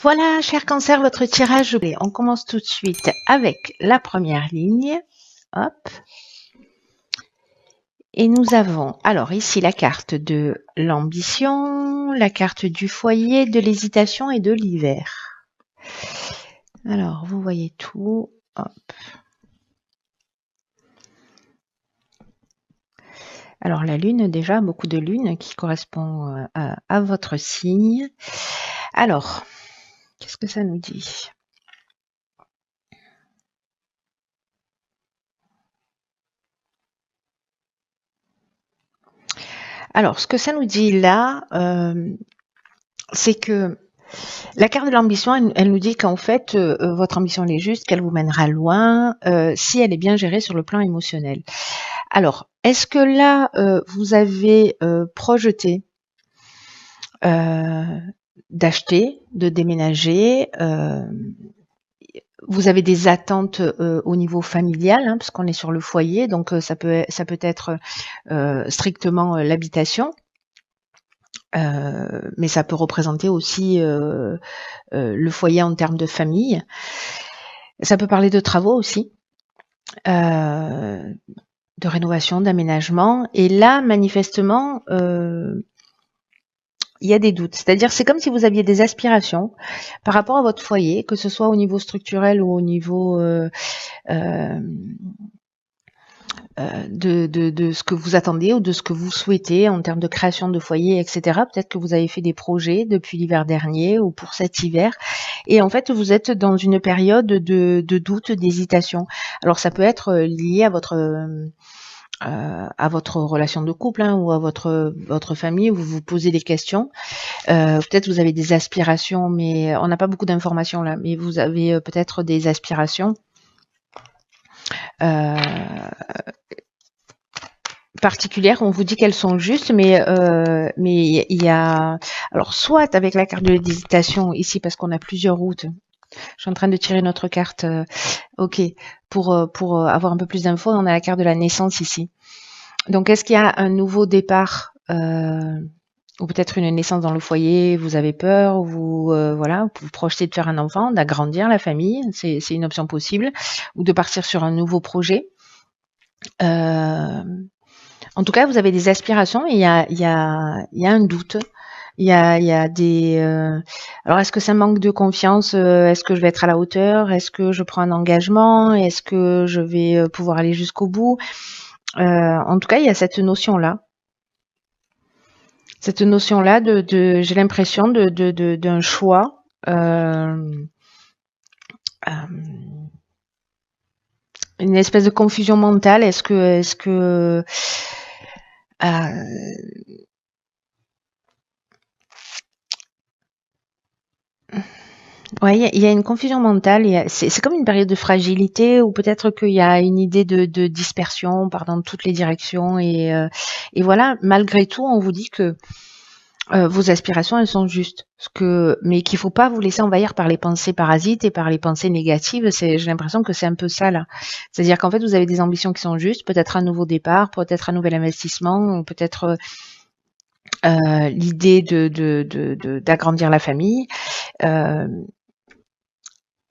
Voilà, cher Cancer, votre tirage. On commence tout de suite avec la première ligne. Hop. Et nous avons alors ici la carte de l'ambition, la carte du foyer, de l'hésitation et de l'hiver. Alors, vous voyez tout. Hop. Alors, la lune, déjà, beaucoup de lune qui correspond à votre signe. Alors, qu'est-ce que ça nous dit ? Alors, ce que ça nous dit là, c'est que la carte de l'ambition, elle nous dit qu'en fait, votre ambition elle est juste, qu'elle vous mènera loin, si elle est bien gérée sur le plan émotionnel. Alors, est-ce que là, vous avez projeté d'acheter, de déménager vous avez des attentes au niveau familial, hein, parce qu'on est sur le foyer, donc ça peut être strictement l'habitation. Mais ça peut représenter aussi le foyer en termes de famille. Ça peut parler de travaux aussi, de rénovation, d'aménagement. Et là, manifestement, il y a des doutes. C'est-à-dire, c'est comme si vous aviez des aspirations par rapport à votre foyer, que ce soit au niveau structurel ou au niveau de ce que vous attendez ou de ce que vous souhaitez en termes de création de foyer, etc. Peut-être que vous avez fait des projets depuis l'hiver dernier ou pour cet hiver. Et en fait, vous êtes dans une période de doute, d'hésitation. Alors, ça peut être lié à votre relation de couple, hein, ou à votre famille, où vous vous posez des questions. Peut-être vous avez des aspirations, mais on n'a pas beaucoup d'informations là, mais vous avez peut-être des aspirations particulières. On vous dit qu'elles sont justes, mais il y a alors soit avec la carte de l'hésitation ici parce qu'on a plusieurs routes. Je suis en train de tirer notre carte. Ok, pour avoir un peu plus d'infos, on a la carte de la naissance ici. Donc, est-ce qu'il y a un nouveau départ ou peut-être une naissance dans le foyer, vous avez peur, voilà, vous projetez de faire un enfant, d'agrandir la famille, c'est une option possible, ou de partir sur un nouveau projet. En tout cas, vous avez des aspirations et il y a un doute. Il y a des. Alors, est-ce que ça manque de confiance? Est-ce que je vais être à la hauteur? Est-ce que je prends un engagement? Est-ce que je vais pouvoir aller jusqu'au bout? En tout cas, il y a cette notion-là. Cette notion-là j'ai l'impression d'un choix. Une espèce de confusion mentale. Est-ce que ouais, il y a une confusion mentale. C'est comme une période de fragilité ou peut-être qu'il y a une idée de dispersion, on part dans toutes les directions et voilà. Malgré tout, on vous dit que vos aspirations, elles sont justes. Mais qu'il faut pas vous laisser envahir par les pensées parasites et par les pensées négatives. J'ai l'impression que c'est un peu ça là. C'est-à-dire qu'en fait, vous avez des ambitions qui sont justes, peut-être un nouveau départ, peut-être un nouvel investissement, peut-être l'idée d'agrandir la famille.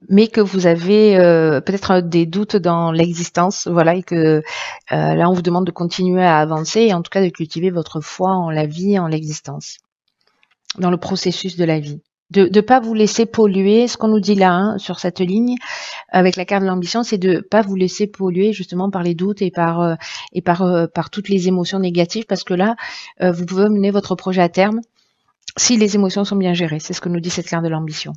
Mais que vous avez peut-être des doutes dans l'existence, voilà, et que là on vous demande de continuer à avancer et en tout cas de cultiver votre foi en la vie, en l'existence, dans le processus de la vie. De ne pas vous laisser polluer, ce qu'on nous dit là, hein, sur cette ligne, avec la carte de l'ambition, c'est de ne pas vous laisser polluer justement par les doutes et par toutes les émotions négatives, parce que là, vous pouvez mener votre projet à terme si les émotions sont bien gérées. C'est ce que nous dit cette carte de l'ambition.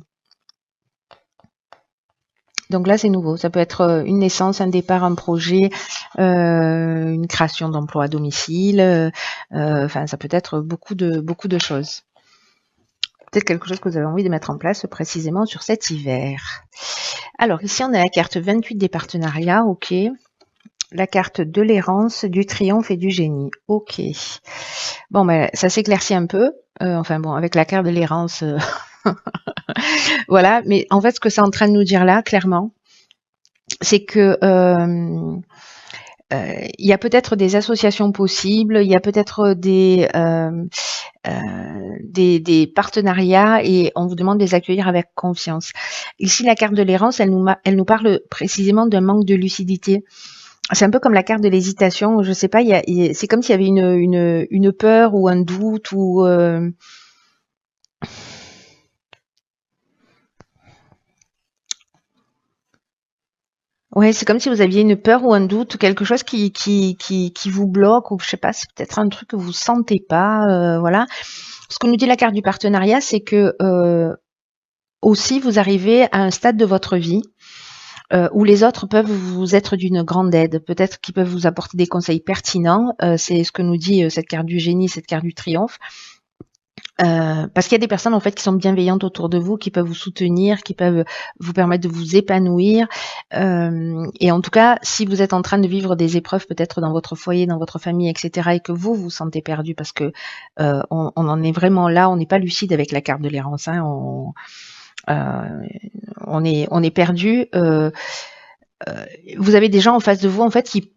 Donc là, c'est nouveau. Ça peut être une naissance, un départ, un projet, une création d'emploi à domicile. Enfin, ça peut être beaucoup de choses. Peut-être quelque chose que vous avez envie de mettre en place précisément sur cet hiver. Alors, ici, on a la carte 28 des partenariats. OK. La carte de l'errance, du triomphe et du génie. OK. Bon, ben, ça s'éclaircit un peu. Enfin bon, avec la carte de l'errance... voilà, mais en fait, ce que c'est en train de nous dire là, clairement, c'est que il y a peut-être des associations possibles, il y a peut-être des partenariats et on vous demande de les accueillir avec confiance. Ici, la carte de l'errance, elle nous parle précisément d'un manque de lucidité. C'est un peu comme la carte de l'hésitation. Je sais pas, c'est comme s'il y avait une peur ou un doute ou ouais, c'est comme si vous aviez une peur ou un doute, quelque chose qui vous bloque, ou je sais pas, c'est peut-être un truc que vous sentez pas, voilà. Ce que nous dit la carte du partenariat, c'est que aussi vous arrivez à un stade de votre vie où les autres peuvent vous être d'une grande aide, peut-être qu'ils peuvent vous apporter des conseils pertinents. C'est ce que nous dit cette carte du génie, cette carte du triomphe. Parce qu'il y a des personnes en fait qui sont bienveillantes autour de vous, qui peuvent vous soutenir, qui peuvent vous permettre de vous épanouir. Et en tout cas, si vous êtes en train de vivre des épreuves peut-être dans votre foyer, dans votre famille, etc., et que vous vous sentez perdu, parce que on en est vraiment là, on n'est pas lucide avec la carte de l'errance, hein, on est perdu. Vous avez des gens en face de vous en fait qui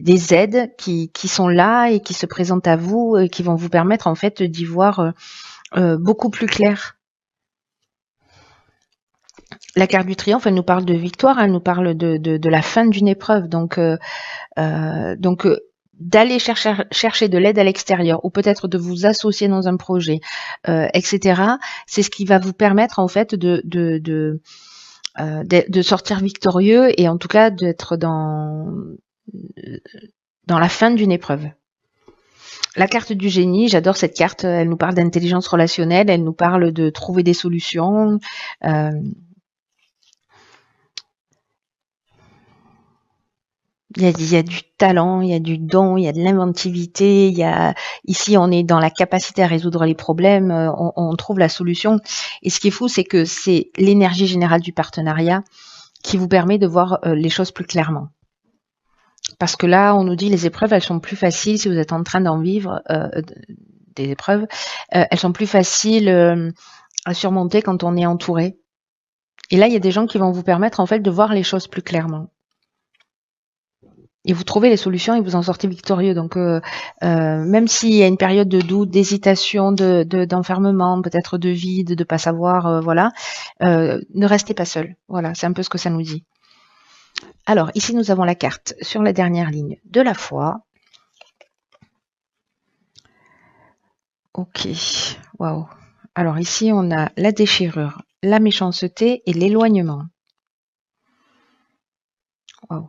des aides qui sont là et qui se présentent à vous et qui vont vous permettre en fait d'y voir beaucoup plus clair. La carte du triomphe, elle nous parle de victoire, elle nous parle de la fin d'une épreuve, donc d'aller chercher de l'aide à l'extérieur ou peut-être de vous associer dans un projet, etc. C'est ce qui va vous permettre en fait de sortir victorieux et en tout cas d'être dans la fin d'une épreuve. La carte du génie, j'adore cette carte, elle nous parle d'intelligence relationnelle, elle nous parle de trouver des solutions. Il y a du talent, il y a du don, il y a de l'inventivité, ici on est dans la capacité à résoudre les problèmes, on trouve la solution. Et ce qui est fou, c'est que c'est l'énergie générale du partenariat qui vous permet de voir les choses plus clairement. Parce que là, on nous dit les épreuves, elles sont plus faciles si vous êtes en train d'en vivre, des épreuves, elles sont plus faciles à surmonter quand on est entouré. Et là, il y a des gens qui vont vous permettre en fait de voir les choses plus clairement. Et vous trouvez les solutions et vous en sortez victorieux. Donc, même s'il y a une période de doute, d'hésitation, d'enfermement, peut-être de vide, de pas savoir, voilà, ne restez pas seul. Voilà, c'est un peu ce que ça nous dit. Alors, ici, nous avons la carte sur la dernière ligne de la foi. Ok, waouh. Alors ici, on a la déchirure, la méchanceté et l'éloignement. Waouh.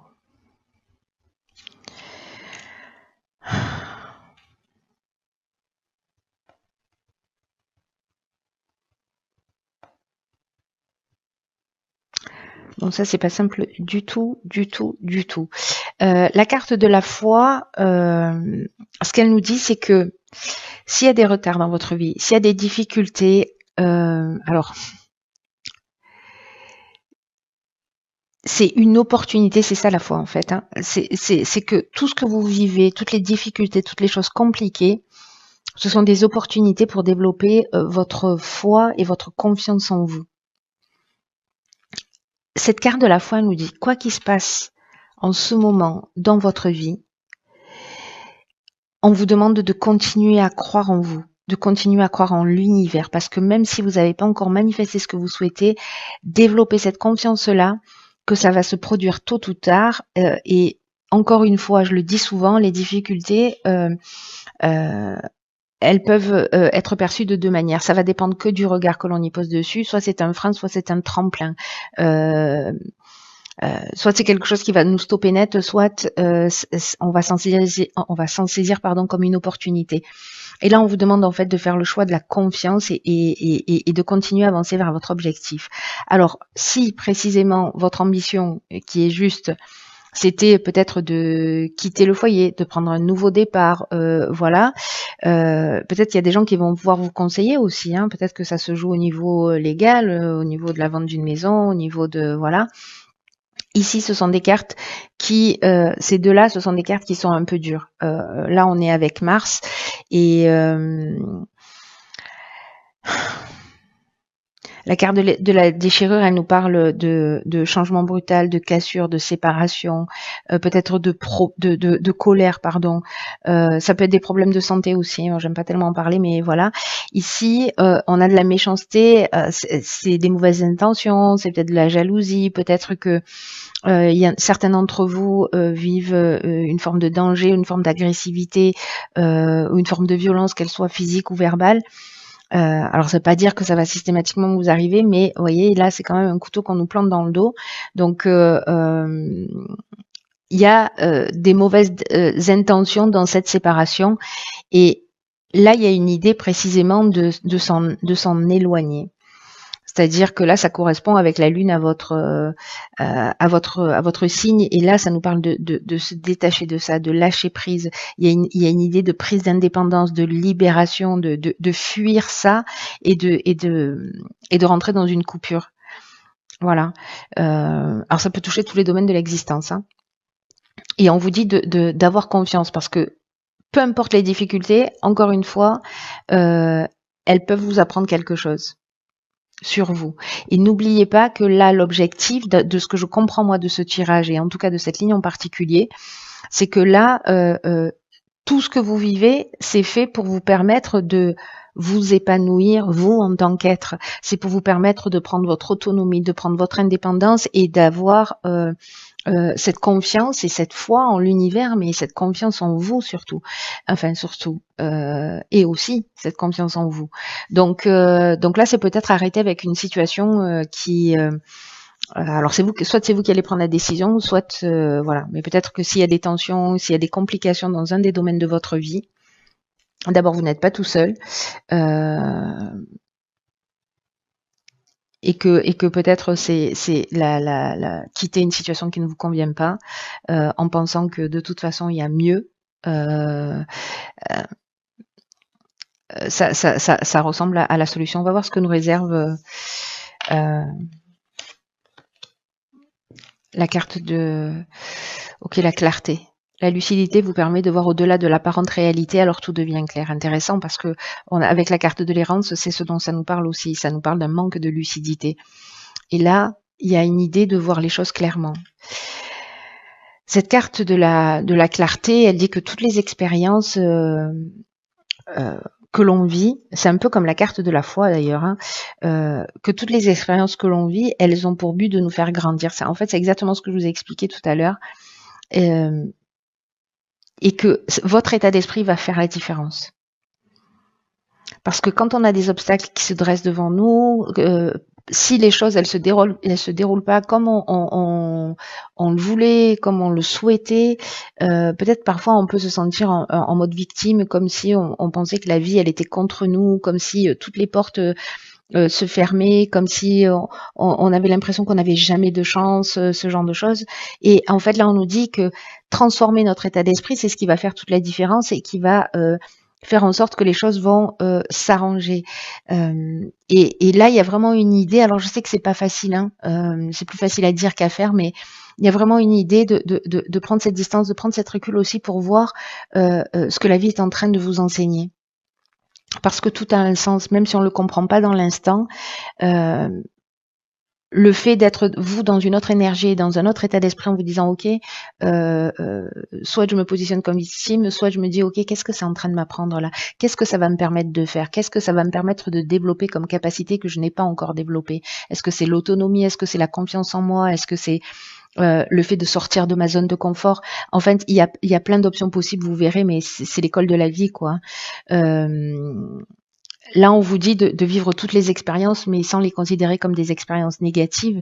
Bon, ça, c'est pas simple du tout, du tout, du tout. La carte de la foi, ce qu'elle nous dit, c'est que s'il y a des retards dans votre vie, s'il y a des difficultés, alors, c'est une opportunité, c'est ça la foi en fait. Hein. C'est que tout ce que vous vivez, toutes les difficultés, toutes les choses compliquées, ce sont des opportunités pour développer votre foi et votre confiance en vous. Cette carte de la foi nous dit, quoi qu'il se passe en ce moment dans votre vie, on vous demande de continuer à croire en vous, de continuer à croire en l'univers, parce que même si vous n'avez pas encore manifesté ce que vous souhaitez, développer cette confiance-là, que ça va se produire tôt ou tard. Et encore une fois, je le dis souvent, les difficultés, elles peuvent être perçues de deux manières. Ça va dépendre que du regard que l'on y pose dessus. Soit c'est un frein, soit c'est un tremplin. Soit c'est quelque chose qui va nous stopper net, soit on va s'en saisir comme une opportunité. Et là, on vous demande en fait de faire le choix de la confiance et de continuer à avancer vers votre objectif. Alors, si précisément votre ambition, qui est juste, c'était peut-être de quitter le foyer, de prendre un nouveau départ, voilà. Peut-être qu'il y a des gens qui vont pouvoir vous conseiller aussi. Hein. Peut-être que ça se joue au niveau légal, au niveau de la vente d'une maison, au niveau de voilà. Ici, ce sont des cartes ces deux-là, ce sont des cartes qui sont un peu dures. Là, on est avec Mars et La carte de la déchirure, elle nous parle de changement brutal, de cassure, de séparation, peut-être de colère, pardon. Ça peut être des problèmes de santé aussi. Moi, j'aime pas tellement en parler, mais voilà. Ici, on a de la méchanceté, c'est des mauvaises intentions, c'est peut-être de la jalousie, peut-être que certains d'entre vous vivent une forme de danger, une forme d'agressivité, ou une forme de violence, qu'elle soit physique ou verbale. Alors ça veut pas dire que ça va systématiquement vous arriver, mais vous voyez, là c'est quand même un couteau qu'on nous plante dans le dos. Donc il y a des mauvaises intentions dans cette séparation, et là il y a une idée précisément de s'en éloigner. C'est-à-dire que là, ça correspond avec la lune à votre signe, et là, ça nous parle de se détacher de ça, de lâcher prise. Il y a une idée de prise d'indépendance, de libération, de fuir ça et de rentrer dans une coupure. Voilà. Alors ça peut toucher tous les domaines de l'existence, hein. Et on vous dit d'avoir confiance, parce que peu importe les difficultés, encore une fois, elles peuvent vous apprendre quelque chose sur vous. Et n'oubliez pas que là, l'objectif de ce que je comprends moi de ce tirage, et en tout cas de cette ligne en particulier, c'est que là, tout ce que vous vivez, c'est fait pour vous permettre de vous épanouir, vous, en tant qu'être. C'est pour vous permettre de prendre votre autonomie, de prendre votre indépendance, et d'avoir cette confiance et cette foi en l'univers, mais cette confiance en vous surtout. Enfin, surtout. Et aussi cette confiance en vous. Donc là, c'est peut-être arrêter avec une situation qui... alors soit c'est vous qui allez prendre la décision, soit voilà. Mais peut-être que s'il y a des tensions, s'il y a des complications dans un des domaines de votre vie, d'abord vous n'êtes pas tout seul. Et que peut-être c'est quitter une situation qui ne vous convient pas, en pensant que de toute façon il y a mieux. Ça ressemble à la solution. On va voir ce que nous réserve la carte de... Ok, la clarté. La lucidité vous permet de voir au-delà de l'apparente réalité, alors tout devient clair. Intéressant, parce que avec la carte de l'errance, c'est ce dont ça nous parle aussi. Ça nous parle d'un manque de lucidité. Et là, il y a une idée de voir les choses clairement. Cette carte de la clarté, elle dit que toutes les expériences que l'on vit, c'est un peu comme la carte de la foi d'ailleurs, hein, que toutes les expériences que l'on vit, elles ont pour but de nous faire grandir. En fait, c'est exactement ce que je vous ai expliqué tout à l'heure. Et que votre état d'esprit va faire la différence. Parce que quand on a des obstacles qui se dressent devant nous, si les choses elles se déroulent pas comme on le voulait, comme on le souhaitait, peut-être parfois on peut se sentir en mode victime, comme si on pensait que la vie elle était contre nous, comme si toutes les portes se fermer, comme si on avait l'impression qu'on n'avait jamais de chance, ce genre de choses. Et en fait, là, on nous dit que transformer notre état d'esprit, c'est ce qui va faire toute la différence et qui va faire en sorte que les choses vont s'arranger. Et là, il y a vraiment une idée. Alors, je sais que c'est pas facile, hein, c'est plus facile à dire qu'à faire, mais il y a vraiment une idée de prendre cette distance, de prendre cette recul aussi pour voir ce que la vie est en train de vous enseigner. Parce que tout a un sens, même si on ne le comprend pas dans l'instant. Le fait d'être vous dans une autre énergie, dans un autre état d'esprit, en vous disant ok, soit je me positionne comme victime, soit je me dis ok, qu'est-ce que c'est en train de m'apprendre là? Qu'est-ce que ça va me permettre de faire? Qu'est-ce que ça va me permettre de développer comme capacité que je n'ai pas encore développée? Est-ce que c'est l'autonomie? Est-ce que c'est la confiance en moi? Est-ce que c'est le fait de sortir de ma zone de confort? En fait, il y a plein d'options possibles, vous verrez, mais c'est l'école de la vie, quoi. Là, on vous dit de vivre toutes les expériences, mais sans les considérer comme des expériences négatives,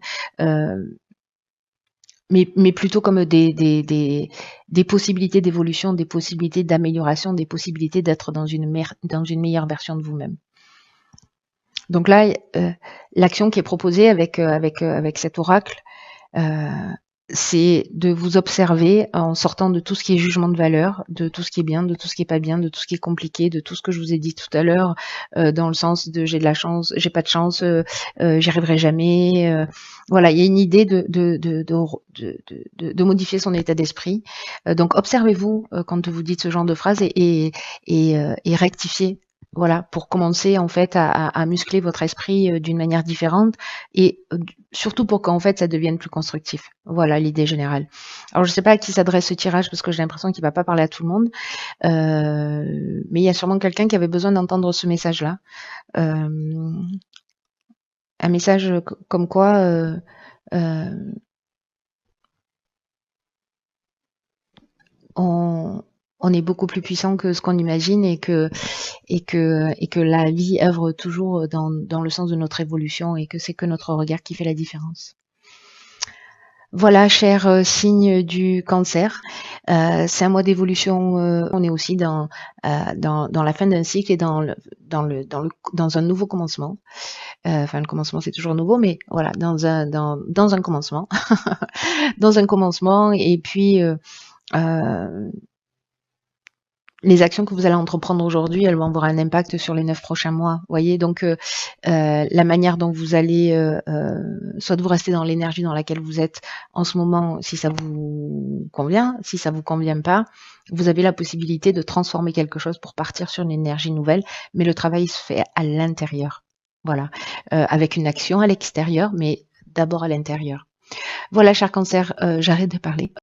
mais plutôt comme des possibilités d'évolution, des possibilités d'amélioration, des possibilités d'être dans une meilleure version de vous-même. Donc là, l'action qui est proposée avec cet oracle, c'est de vous observer en sortant de tout ce qui est jugement de valeur, de tout ce qui est bien, de tout ce qui est pas bien, de tout ce qui est compliqué, de tout ce que je vous ai dit tout à l'heure, dans le sens de j'ai de la chance, j'ai pas de chance, j'y arriverai jamais. Voilà, il y a une idée de modifier son état d'esprit. Donc observez-vous quand vous dites ce genre de phrase et rectifiez Voilà, pour commencer en fait à muscler votre esprit d'une manière différente et surtout pour qu'en fait ça devienne plus constructif. Voilà l'idée générale. Alors je sais pas à qui s'adresse ce tirage parce que j'ai l'impression qu'il va pas parler à tout le monde, mais il y a sûrement quelqu'un qui avait besoin d'entendre ce message-là. Euh, un message comme quoi euh, on, on est beaucoup plus puissant que ce qu'on imagine et que la vie œuvre toujours dans le sens de notre évolution et que c'est que notre regard qui fait la différence. Voilà, cher signe du cancer, c'est un mois d'évolution. On est aussi dans la fin d'un cycle et dans un nouveau commencement. Enfin, le commencement c'est toujours nouveau, mais voilà, dans un commencement, dans un commencement. Et puis euh, les actions que vous allez entreprendre aujourd'hui, elles vont avoir un impact sur les 9 prochains mois. Vous voyez, donc la manière dont vous allez, soit vous restez dans l'énergie dans laquelle vous êtes en ce moment, si ça vous convient, si ça vous convient pas, vous avez la possibilité de transformer quelque chose pour partir sur une énergie nouvelle, mais le travail se fait à l'intérieur. Voilà, avec une action à l'extérieur, mais d'abord à l'intérieur. Voilà, cher cancer, j'arrête de parler.